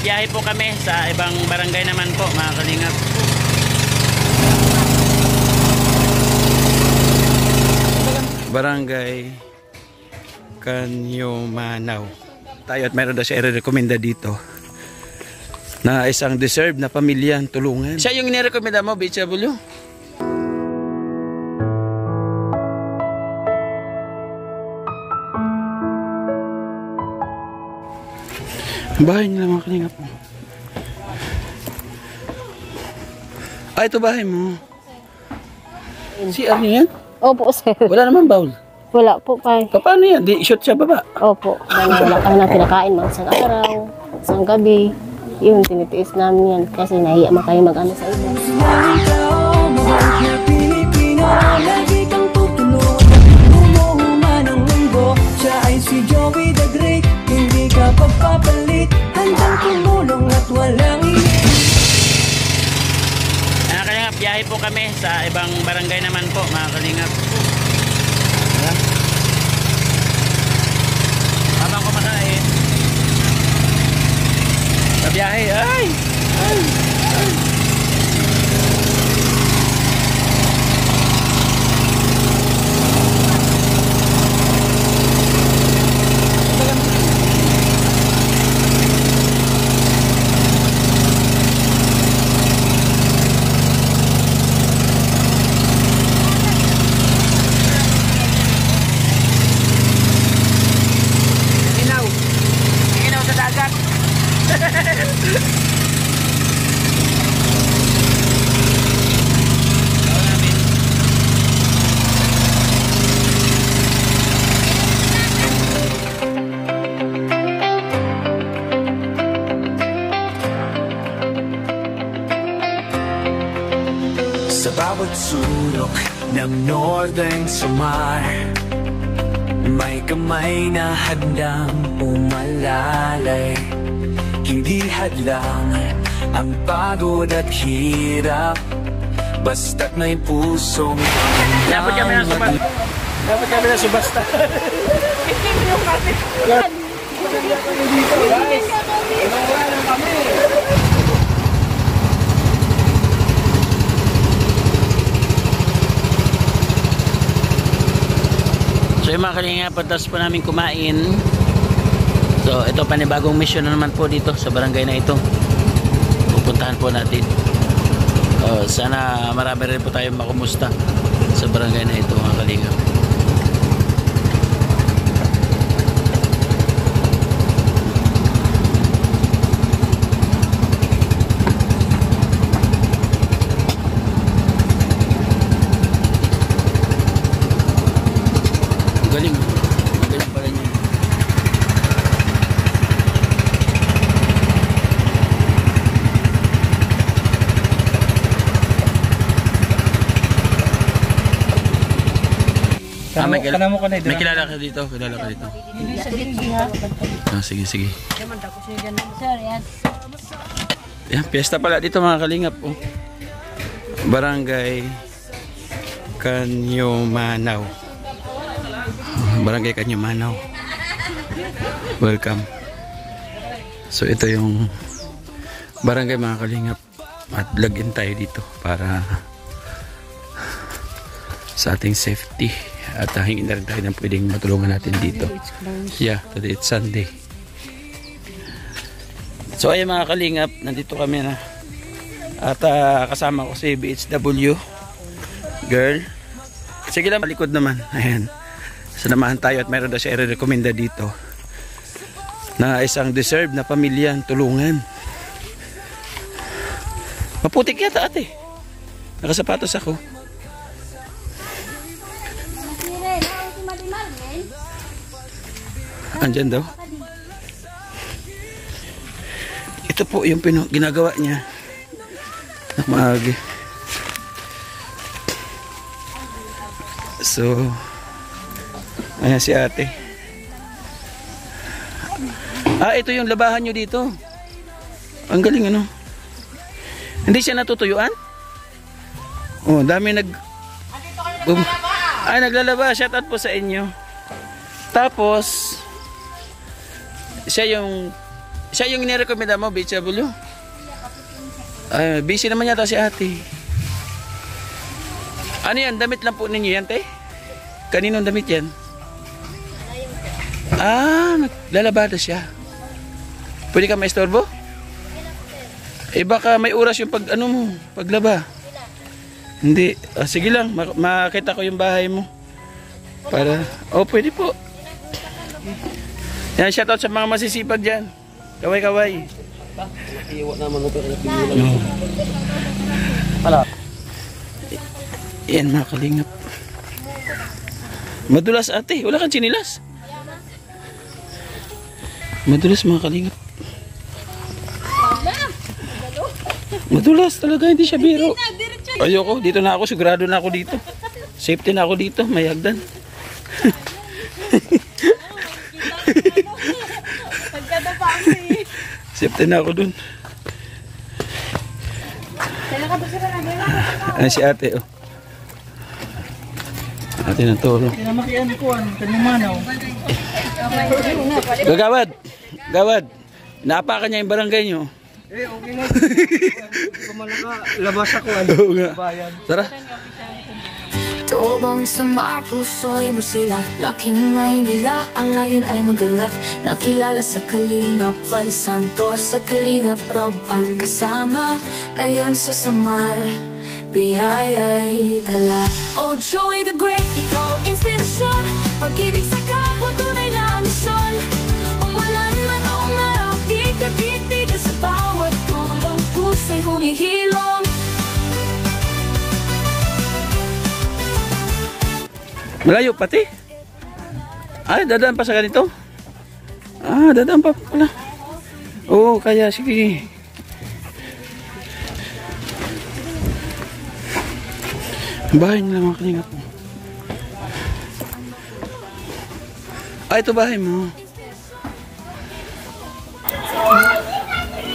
biyahe po kami sa ibang barangay naman po mga kalingap. Barangay Kanyumanaw tayo at mayroon daw siya i-recommenda dito na isang deserved na pamilya tulungan. Siya yung nirekomenda mo, BHW? Bahay nila mga kalingap mo. Ito bahay mo. CR niya yan? Opo, sir. Wala naman bowl. Wala po, Pai. Paano yan? Di shoot siya baba? Opo. Wala kami na pinakain mga isang araw, isang gabi. Yun, tinitiis namin yan. Kasi nahiya man kayo mag-ano sa iba. Lagi kang tutulog, umuhuman ang mundo. Siya ay si Joey the Great. Hindi ka pagpapalit, handang tumulong at walang Mga kalingap, biyahe po kami sa ibang barangay naman po mga kalingap. Habang kumakain sa biyahe, ay! Inaw sa dagat. Sa bawat sulok ng Northern Samar, may kamay na handang umalalay. Hindi hadlang ang pagod at hirap, basta't may pusong Dapat kami na subasta. Dapat kami na subasta. Hindi mo yung kami. So yung mga kalingap, pagtas po namin kumain. So ito panibagong mission na naman po dito sa barangay na ito. Pupuntahan po natin. Sana marami rin po tayong makumusta sa barangay na ito mga kalingap. Galing pala niya. May kilala ka dito? Kilala ka dito? Sige. Yan, piyesta pala dito mga kalingap. Barangay Kanyumanaw. Barangay Kanyumanaw. Welcome. So ito yung barangay mga kalingap. At login tayo dito para sa ating safety. At hingin na rin tayo ng pwedeng matulungan natin dito. Yeah, today it's Sunday. So ayun mga kalingap, nandito kami na. At kasama ko si BHW girl. Sige lang, malikod naman. Ayan. Sanamahan tayo at mayroon daw siya i-recommenda dito na isang deserved na pamilya tulungan. Maputik yata ate. Nakasapatos ako. Andyan daw. Ito po yung ginagawa niya. Nakamaagi. So, ayan si ate. Ito yung labahan nyo dito. Ang galing ano. Hindi siya natutuyuan? Oh, dami naglalaba. Shout out po sa inyo. Tapos siya siya yung nirekomenda mo, BHW? Busy naman yata si ate. Ano yan? Damit lang po ninyo yan, te? Kaninong damit yan? Naglalabada siya. Pwede ka maistorbo? Baka may oras yung paglaba. Hindi. Sige lang, makita ko yung bahay mo. Para, pwede po. Yan, shoutout sa mga masisipag dyan. Kaway-kaway. Iiwa naman ito. Yan mga kalingap. Madulas ate, wala kang sinilas. Madulas mga kalingap. Madulas talaga, hindi siya biro. Ayoko, dito na ako, sigurado na ako dito. Safety na ako dito, may hagdan. Safety na ako dun. Ayan si ate, Ate ng toro. Gagawad! Gawad! Naapakan niya yung barangay nyo. Okay lang. Labas ako. Oo nga. Tara. Tobong sa mga puso'y masila. Laking may nila, ang ngayon ay magalat. Nakilala sa Kalingap Val Santos, sa Kalingap Rob ang kasama. Ngayon sa Samar, biyaya'y dala. Oh Joey the Great, ikaw inspirasyon. Pag-ibig sa kapwa, tunay na misyon. Umulan man o umaraw, di ka titigil sa bawat tulong. Pusa'y humihilom. Malayo pati. Dadaan pa sa ganito. Dadaan pa pala. Oo, kaya sige. Bahay nila mga kalingap. Ito bahay mo.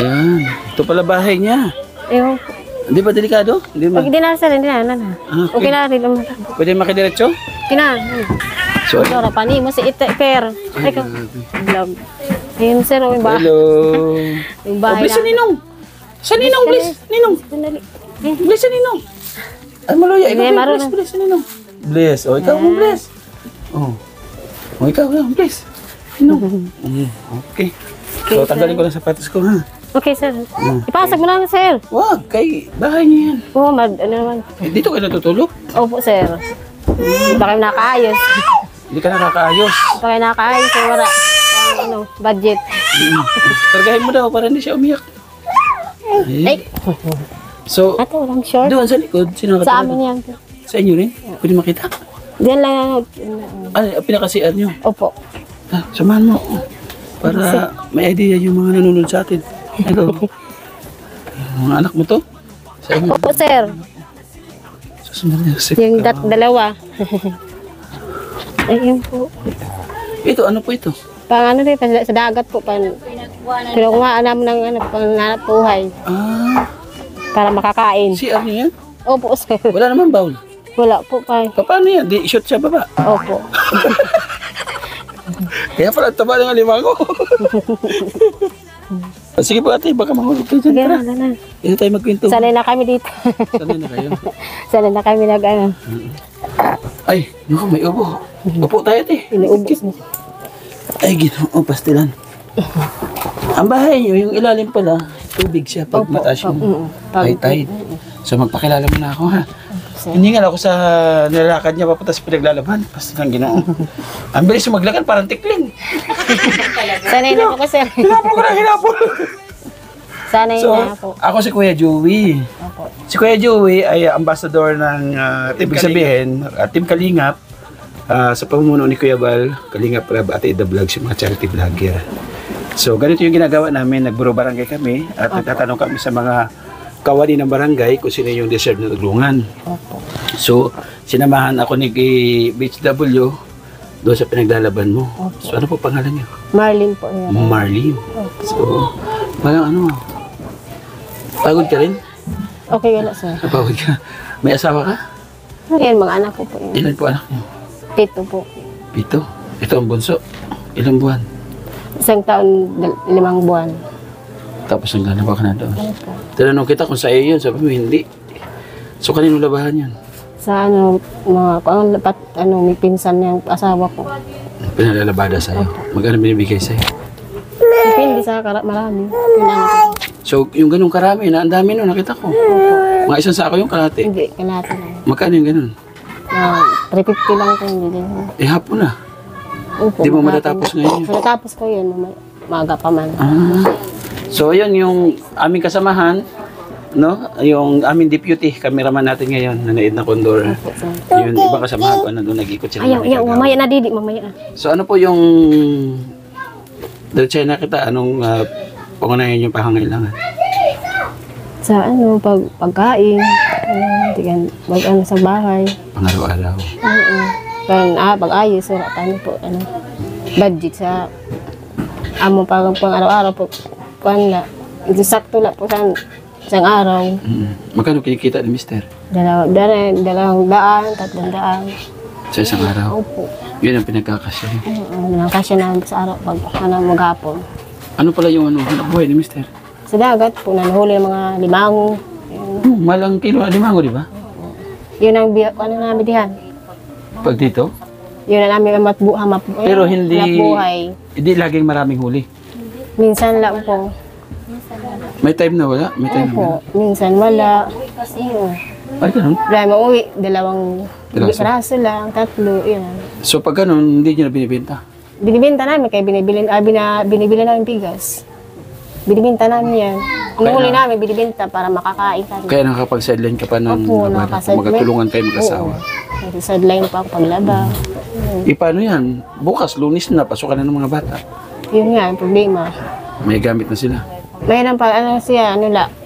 Ayan. Ito pala bahay niya. Ewan po. Hindi ba delikado? Hindi ba? Hindi na sir, hindi na. Okay na rin naman. Pwede makidiretso? Kina. Sorry. Dora, pani mo si Per. Ay, vlog. Ayun sir, yung bahay. Hello. Yung bahay Bless sa Ninong. Sa Ninong, bless. Ninong. Bless sa Ninong. Ay, Maloya. Ikaw, bless sa Ninong. Bless. Ikaw mo, bless. Ikaw, bless. Ninong. Okay. So, tanggalin ko lang sapatos ko, ha? Okay sir. Ipasag mo lang sir. Wag, kay bahay niyo yan. Oo, ano naman. Dito kayo natutulog? Opo sir. Hindi pa kayo nakakaayos. Hindi ka nakakaayos. Hindi pa kayo nakakaayos. So, wala. Budget. Kargahin mo daw para hindi siya umiyak. Ay. So, Ate, walang short. doon sa likod, sino Sa nakatulog? amin yan. Sa inyo rin? Pwede makita? Diyan lang. Pinakasian nyo? Opo. Samahan mo. Para may idea yung mga nanonood sa atin. Ito. Mga anak mo to? Sa inyo. Opo sir. Susunod niya. Yung dalawa. Ayun po. Ito, ano po ito? Pang ano rin, sa dagat po. Kinukuhaan namin ng panghanap buhay. Para makakain. CR niyo yan? Opo sir. Wala naman bowl. Wala po pa. Paano yan? Di shoot siya baba? Opo. Kaya pala taba ng alimango. Sige po ate, baka mahulog kayo dyan. Sige Tara. na. Ito tayo magkwento. Sanay na kami dito. Sanay na kayo. Sanay na kami Ay, naku, may ubo. Upo tayo ate. Inuubos na. Ay, ginoo, pastilan. Ang bahay nyo, yung ilalim pala, tubig siya pag mataas yung high tide. So magpakilala mo na ako ha. Hiningal ako sa nilalakad niya papunta sa pinaglalaban. Pastilan, ginoo. Ang bilis yung maglakad, parang tikling. Sanay na po sir. Hinapol ko na, hinapol. Sanay So, na po. ako si Kuya Joey. Si Kuya Joey ay ambassador ng ibig sabihin, Team Kalingap sa pamumuno ni Kuya Val, Kalingap Rab at Ida Vlogs, yung mga charity vlogger. So, ganito yung ginagawa namin. Nagburo barangay kami at nagtatanong kami sa mga kawani ng barangay kung sino yung deserve na tulungan. So, sinamahan ako ni BHW doon sa pinaglalaban mo. So, ano po pangalan niyo? Marlene po yan. Marlene. So, parang ano, pagod ka rin? Okay, wala sir. Napagod ka. May asawa ka? Yan, mga anak ko po yan. Ilan po anak niyo? 7 po. 7. Ito ang bunso. Ilang buwan? Isang taon, 5 buwan. Tapos hanggang na ba ka na doon? Tinanong kita kung sa iyo yun, sabi mo hindi. So kanino labahan yan? Sa may pinsan niyang asawa ko. Pinalalabada sa'yo. Magkano binibigay sa'yo? Depende sa marami. So yung ganun karami na, ang dami nun, nakita ko. Mga isang sako yung kalate. Hindi, kalahati lang. Magkano yung ganun? 350 lang ko hindi. Hapon na. Opo, Di mo matatapos ngayon yun? Matatapos ko yun, maaga pa man. So ayun yung aming kasamahan, no? Yung aming deputy, cameraman natin ngayon, nanaid na Condor. Yung iba kasamahan ko, nandun nag-ikot sila. Ayaw, mamaya na Didi, mamaya na. So ano po yung diretso na kita, anong pangunahin yung pangangailangan? Sa pagkain, sa bahay. Pang-araw-araw. Pag-ayos, wala po, budget sa pang araw-araw po, ito sakto lang po sa isang araw. Magkano kinikita ni Mister? 200, 300. Sa isang araw? Opo. Yun ang pinagkakasya niyo. Kasi namin sa araw, pag maghapon. Ano pala yung hanap buhay ni Mister? Sa dagat po, nanuhuli ng mga limango. Malang kilo na limango, di ba? Yun ang namin diyan. Pag dito? Yun ang namin Pero hindi, buhay. hindi laging maraming huli. Minsan lang po. May time na wala? May time na wala? Opo, minsan wala. Ay, ganun. Dahil mauwi, 2 piraso lang, 3, yun. So pag ganun, hindi nyo na binibenta? Binibenta namin, kaya binibili namin bigas. Binibenta namin yan. Inuhuli namin, binibenta para makakain kami. Kaya nakapag-sideline ka pa ng Opo, labada. nakaka-sideline. Magkatulungan kayo mag-asawa. Sideline pa ako paglaba. Paano yan? Bukas, Lunes na, pasukan na ng mga bata. Yun nga, ang problema. May gamit na sila. Mayroon pa,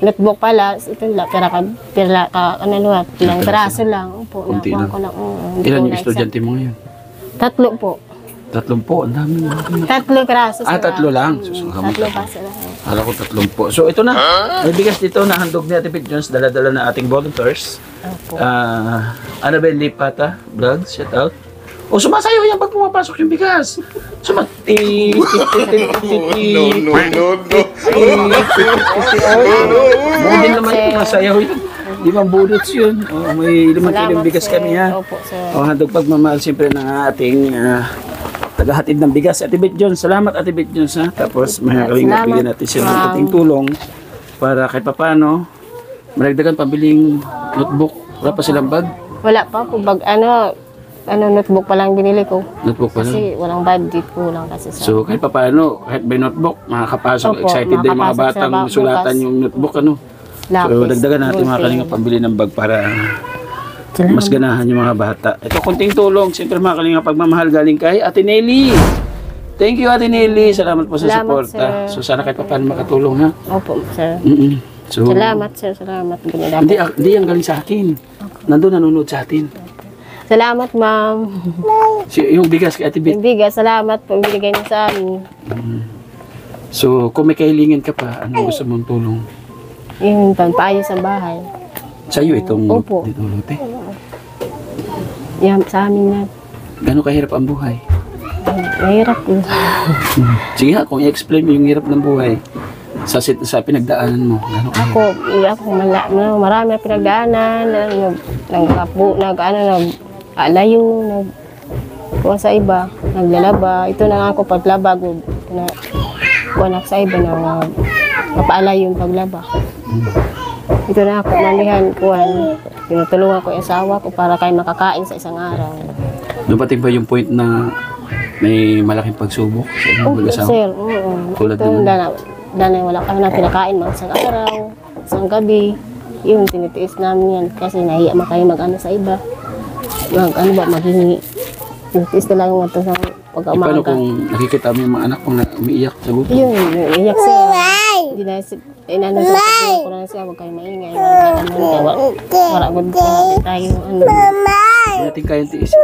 notebook pala, ito lang, ilang piraso lang. Opo, Kunti nakuha na. ko lang. Ilan yung estudyante mo ngayon? 3 po. 3 po, ang dami mo. 3 piraso. 3 lang. Susuka mo. 3 piraso lang. Akala ko 3 po. So ito na. May bigas dito na handog ni Ate Pete Jones. Dala-dala na ating volunteers. Opo. Annabelle Lipata, vlog, shout out. O sumasayaw yan pag pumapasok yung bigas. No. Budin naman yung masayaw yun. 5 bullets yun. May 5 kilong bigas kami ha. Opo, sir. Handog pagmamahal siyempre ng ating tagahatid ng bigas. Ate Beth Jones, salamat Ate Beth Jones ha. Tapos mahakaling bigyan natin sila ng ating tulong para kahit papano malagdagan pabiling notebook. Wala pa silang bag? Wala pa po. Notebook pa lang binili ko. Notebook pa lang? Kasi walang budget po lang kasi sa... So kahit papano, kahit may notebook, makakapasok. Opo, Excited din mga makakapasok batang sa sulatan bukas. yung notebook ano. So Lapis, dagdagan natin mga ballpen. kalinga pambili ng bag para mas ganahan yung mga bata. Ito konting tulong, siyempre mga kalinga pagmamahal galing kay Ate Nelly. Thank you Ate Nelly, salamat po sa Salamat, suporta. sir. So sana kahit papano makatulong ha. Opo, sir. So, Salamat, sir. Salamat. hindi yan galing sa akin. Nandun nanonood sa atin. Salamat, ma'am. Yung bigas kay Ate Beth. Yung bigas, salamat po. Binigay niyo sa amin. So kung may kahilingin ka pa, ano gusto mong tulong? Yung pampaayos sa bahay. Sa'yo itong Opo. dito lote. Yan, sa amin na. Gano'ng kahirap ang buhay? Mahirap po. Sige nga, kung i-explain mo yung hirap ng buhay sa pinagdaanan mo, gano'ng kahirap? Marami na pinagdaanan. Alayo, kuha sa iba, naglalaba. Ito na nga ako paglaba. Kuha sa iba na mapaalayo yung paglaba. Ito na ako, malihan, kuhan. Tinutulungan ko yung asawa ko para kayo makakain sa isang araw. Dumating ba yung point na may malaking pagsubok sa inyong mag-asawa? Sir, oo. Tulad Ito, naman? dana wala kami na pinakain mga isang araw, isang gabi. Yun, tinitiis namin yan kasi nahiya man kayo sa iba. Maghingi. Tinitiis na lang yung ito sa pag-umaga. Paano kung nakikita mo yung mga anak kong umiiyak sa gutom? Yun, iyak siya. Hindi na sa pagkakas ko na siya, huwag kayo maingay. Wala good tayo. Hindi natin kayang tiisin.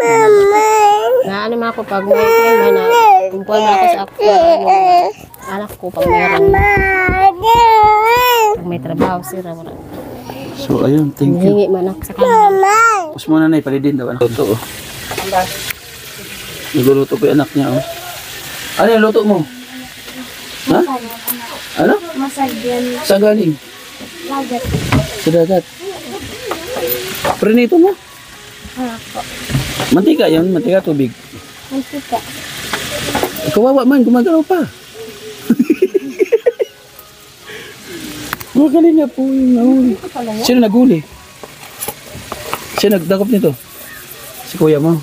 Na ano ako pag may na kumpuan na ako sa ako anak ko pag mayroon pag may trabaho sila wala. So ayun, thank you. Hingi man ako sa kanila. Tapos muna na ipalidin daw. Luto oh. Nagluluto ko yung anak niya oh. Ano yung luto mo? Ha? Ano? Masagyan. Saan galing? Lagat. Sa dagat. Prinito mo? Mantika yun, mantika tubig. Mantika. Kawawa man, gumagalaw pa. Magaling nga po yung nahuli. Sino naghuli? Sino nagdakop nito? Si kuya mo.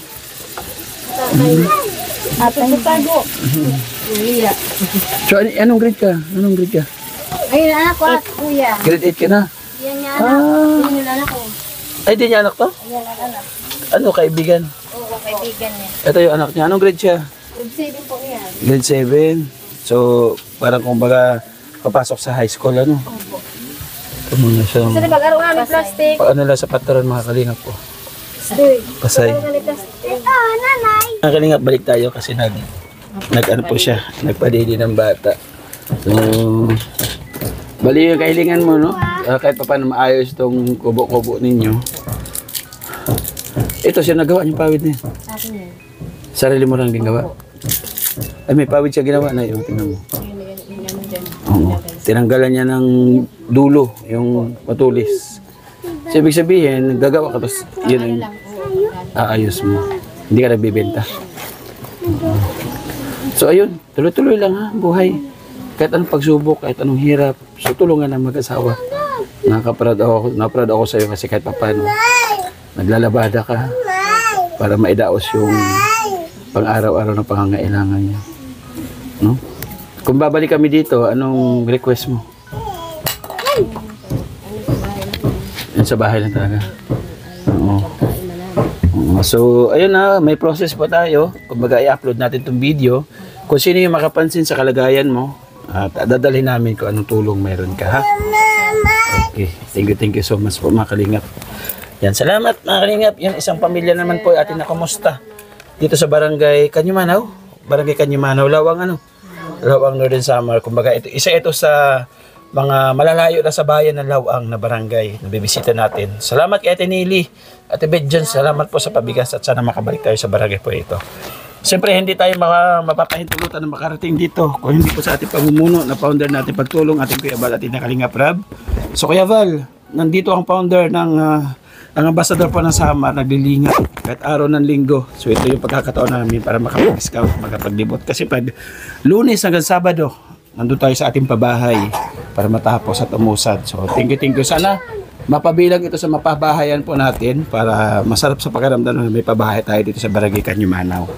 Ato sa tago. So, anong grade ka? Anong grade ka? Ayun, anak ko at kuya. Grade 8 ka na? Yan niya anak. Yan yung anak ko. Ay, di niya anak to? Yan ang anak. Ano, kaibigan? Oo, kaibigan niya. Ito yung anak niya. Anong grade siya? Grade 7 po niya. Grade 7. So, parang kumbaga, papasok sa high school, ano? Opo. Ito muna siya. Sa nag-araw ng plastic. Paano lang sa pataran mga kalingap po? Pasay. Nanay. Mga kalingap, balik tayo kasi nag-ano po siya, nagpadidi ng bata. So, bali yung kahilingan mo, no? Kahit pa paano maayos itong kubo-kubo ninyo. Ito siya nagawa yung pawid niya. Sa akin yan. Sarili mo lang din gawa. Ay, may pawid siya ginawa na yun. Tingnan mo. Oo. Tinanggalan niya ng dulo, yung matulis. So, ibig sabihin, naggagawa ka, tapos yun ang aayos mo. Hindi ka nagbibenta. So, ayun. Tuloy-tuloy lang ha, buhay. Kahit anong pagsubok, kahit anong hirap. So, tulungan ang mag-asawa. Nakaproud ako sa iyo kasi kahit paano. Naglalabada ka para maidaos yung pang-araw-araw na pangangailangan niya. No? Kung babalik kami dito, anong request mo? Yan sa bahay lang talaga. Oo. So, ayun na, may process pa tayo. Kumbaga, i-upload natin itong video. Kung sino yung makapansin sa kalagayan mo, at dadalhin namin kung anong tulong meron ka, ha? Okay. Thank you so much po, mga kalingap. Yan, salamat, mga kalingap. Yan, isang pamilya naman po atin na kumusta. Dito sa barangay Kanyumanaw. Barangay Kanyumanaw, Lawang Lawang Northern Samar. Kumbaga, isa ito sa mga malalayo na sa bayan ng Lawang na barangay na bibisita natin. Salamat kay Ate Nili. Ate Bedjan, salamat po sa pabigas at sana makabalik tayo sa barangay po ito. Siyempre, hindi tayo mapapahintulutan na makarating dito kung hindi po sa ating pamumuno na founder natin pagtulong, ating Kuya Val at ating Kalingap Rab. So, Kuya Val, nandito ang founder ng ang ambassador po ng Samar, naglilingat kahit araw ng linggo. So, ito yung pagkakataon namin para makapag-scout, makapaglibot. Kasi pag Lunes hanggang Sabado, nandun tayo sa ating pabahay para matapos at umusad. So, thank you. Sana mapabilang ito sa mapabahayan po natin para masarap sa pakiramdam na may pabahay tayo dito sa Barangay Kanyumanaw.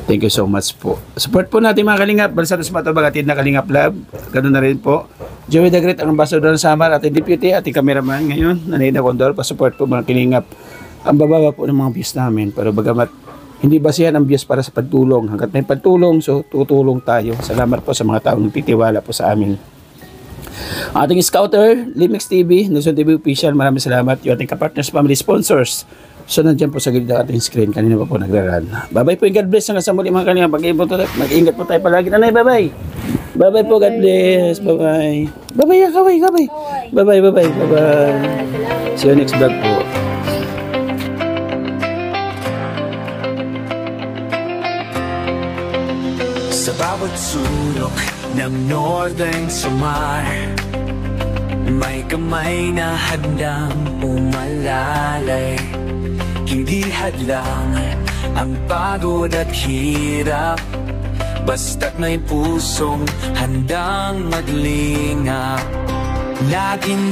Thank you so much po. Support po natin mga Kalingap. Balsatos Matabang atin na Kalingap Lab. Ganun na rin po. Joey the Great, ang ambassador ng Samar, ating deputy, ating cameraman ngayon. Nanay Condor, pa-support po mga Kalingap. Ang bababa po ng mga views namin. Pero bagamat hindi basihan ang views para sa pagtulong. Hanggat may pagtulong, so tutulong tayo. Salamat po sa mga taong nagtitiwala po sa amin. Ang ating scouter, Limix TV, Nelson TV Official, maraming salamat. Yung ating kapartners, family sponsors. So, nandiyan po sa gilid ng ating screen. Kanina pa po nagraran. Bye-bye po, God bless. Hanggang sa muli mga kanina. Mag-iingat po tayo palagi. Nanay, bye-bye. Bye-bye po, God bless. Bye-bye. Bye-bye, kaway. Bye-bye. See you next vlog po. Sa bawat sulok ng Northern Samar, may kamay na handang umalalay. Hindi hadlang ang pagod at hirap, basta't may pusong handang maglingap. Laging